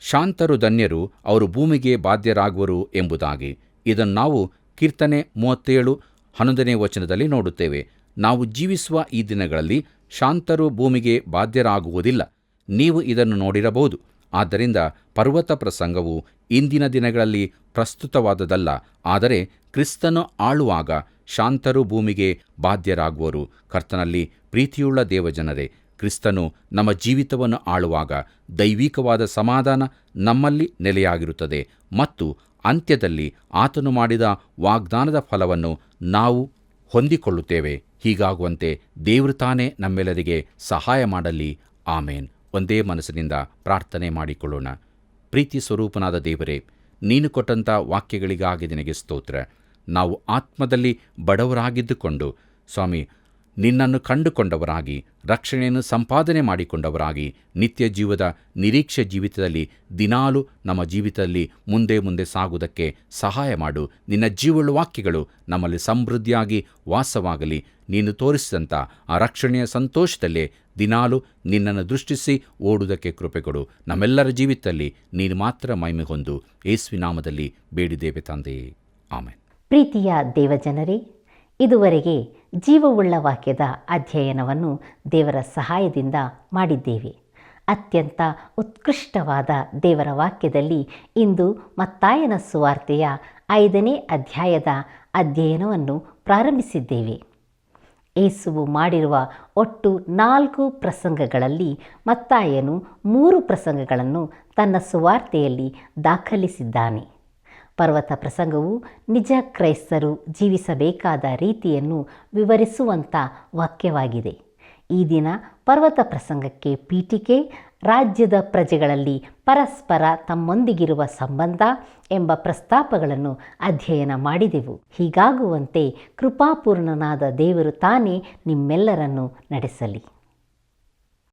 ಶಾಂತರು ಧನ್ಯರು, ಅವರು ಭೂಮಿಗೆ ಬಾಧ್ಯರಾಗುವರು ಎಂಬುದಾಗಿ. ಇದನ್ನು ನಾವು ಕೀರ್ತನೆ 37 11ನೇ ವಚನದಲ್ಲಿ ನೋಡುತ್ತೇವೆ. ನಾವು ಜೀವಿಸುವ ಈ ದಿನಗಳಲ್ಲಿ ಶಾಂತರು ಭೂಮಿಗೆ ಬಾಧ್ಯರಾಗುವುದಿಲ್ಲ. ನೀವು ಇದನ್ನು ನೋಡಿರಬಹುದು. ಆದ್ದರಿಂದ ಪರ್ವತ ಪ್ರಸಂಗವು ಇಂದಿನ ದಿನಗಳಲ್ಲಿ ಪ್ರಸ್ತುತವಾದದಲ್ಲ. ಆದರೆ ಕ್ರಿಸ್ತನು ಆಳುವಾಗ ಶಾಂತರು ಭೂಮಿಗೆ ಬಾಧ್ಯರಾಗುವರು. ಕರ್ತನಲ್ಲಿ ಪ್ರೀತಿಯುಳ್ಳ ದೇವಜನರೇ, ಕ್ರಿಸ್ತನು ನಮ್ಮ ಜೀವಿತವನ್ನು ಆಳುವಾಗ ದೈವಿಕವಾದ ಸಮಾಧಾನ ನಮ್ಮಲ್ಲಿ ನೆಲೆಯಾಗಿರುತ್ತದೆ ಮತ್ತು ಅಂತ್ಯದಲ್ಲಿ ಆತನು ಮಾಡಿದ ವಾಗ್ದಾನದ ಫಲವನ್ನು ನಾವು ಹೊಂದಿಕೊಳ್ಳುತ್ತೇವೆ. ಹೀಗಾಗುವಂತೆ ದೇವರು ತಾನೇ ನಮ್ಮೆಲ್ಲರಿಗೆ ಸಹಾಯ ಮಾಡಲಿ. ಆಮೇನ್. ಒಂದೇ ಮನಸ್ಸಿನಿಂದ ಪ್ರಾರ್ಥನೆ ಮಾಡಿಕೊಳ್ಳೋಣ. ಪ್ರೀತಿ ಸ್ವರೂಪನಾದ ದೇವರೇ, ನೀನು ಕೊಟ್ಟಂಥ ವಾಕ್ಯಗಳಿಗಾಗಿ ನಿನಗೆ ಸ್ತೋತ್ರ. ನಾವು ಆತ್ಮದಲ್ಲಿ ಬಡವರಾಗಿದ್ದುಕೊಂಡು ಸ್ವಾಮಿ, ನಿನ್ನನ್ನು ಕಂಡುಕೊಂಡವರಾಗಿ, ರಕ್ಷಣೆಯನ್ನು ಸಂಪಾದನೆ ಮಾಡಿಕೊಂಡವರಾಗಿ, ನಿತ್ಯ ಜೀವದ ನಿರೀಕ್ಷೆ ಜೀವಿತದಲ್ಲಿ ದಿನಾಲು ನಮ್ಮ ಜೀವಿತದಲ್ಲಿ ಮುಂದೆ ಮುಂದೆ ಸಾಗುವುದಕ್ಕೆ ಸಹಾಯ ಮಾಡು. ನಿನ್ನ ಜೀವಳ ವಾಕ್ಯಗಳು ನಮ್ಮಲ್ಲಿ ಸಮೃದ್ಧಿಯಾಗಿ ವಾಸವಾಗಲಿ. ನೀನು ತೋರಿಸಿದಂಥ ಆ ರಕ್ಷಣೆಯ ಸಂತೋಷದಲ್ಲೇ ದಿನಾಲು ನಿನ್ನನ್ನು ದೃಷ್ಟಿಸಿ ಓಡುವುದಕ್ಕೆ ಕೃಪೆಕೊಡು. ನಮ್ಮೆಲ್ಲರ ಜೀವಿತದಲ್ಲಿ ನೀನು ಮಾತ್ರ ಮಹಿಮೆ ಹೊಂದು. ಯೇಸುವಿನ ನಾಮದಲ್ಲಿ ಬೇಡಿದ್ದೇವೆ ತಂದೆಯೇ, ಆಮೆನ್. ಪ್ರೀತಿಯ ದೇವಜನರೇ, ಇದುವರೆಗೆ ಜೀವವುಳ್ಳ ವಾಕ್ಯದ ಅಧ್ಯಯನವನ್ನು ದೇವರ ಸಹಾಯದಿಂದ ಮಾಡಿದ್ದೇವೆ. ಅತ್ಯಂತ ಉತ್ಕೃಷ್ಟವಾದ ದೇವರ ವಾಕ್ಯದಲ್ಲಿ ಇಂದು ಮತ್ತಾಯನ ಸುವಾರ್ತೆಯ 5ನೇ ಅಧ್ಯಾಯದ ಅಧ್ಯಯನವನ್ನು ಪ್ರಾರಂಭಿಸಿದ್ದೇವೆ. ಯೇಸುವು ಮಾಡಿರುವ ಒಟ್ಟು 4 ಪ್ರಸಂಗಗಳಲ್ಲಿ ಮತ್ತಾಯನು 3 ಪ್ರಸಂಗಗಳನ್ನು ತನ್ನ ಸುವಾರ್ತೆಯಲ್ಲಿ ದಾಖಲಿಸಿದ್ದಾನೆ. ಪರ್ವತ ಪ್ರಸಂಗವು ನಿಜ ಕ್ರೈಸ್ತರು ಜೀವಿಸಬೇಕಾದ ರೀತಿಯನ್ನು ವಿವರಿಸುವಂಥ ವಾಕ್ಯವಾಗಿದೆ. ಈ ದಿನ ಪರ್ವತ ಪ್ರಸಂಗಕ್ಕೆ ಪೀಠಿಕೆ ರಾಜ್ಯದ ಪ್ರಜೆಗಳಲ್ಲಿ ಪರಸ್ಪರ ತಮ್ಮೊಂದಿಗಿರುವ ಸಂಬಂಧ ಎಂಬ ಪ್ರಸ್ತಾಪಗಳನ್ನು ಅಧ್ಯಯನ ಮಾಡಿದೆವು. ಹೀಗಾಗುವಂತೆ ಕೃಪಾಪೂರ್ಣನಾದ ದೇವರು ತಾನೇ ನಿಮ್ಮೆಲ್ಲರನ್ನು ನಡೆಸಲಿ.